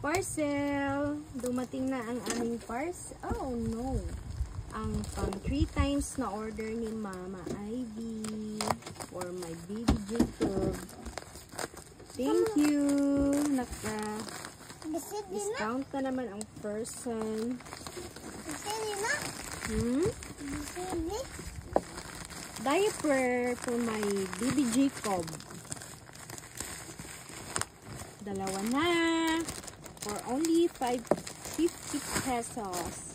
Parcel! Dumating na ang aming parcel. Oh no! Ang pang 3 times na order ni Mama Ivy for my baby Jacob. Thank you! Naka-discount na naman ang person. Diaper for my baby Jacob. Dalawa na. For only 550 pesos.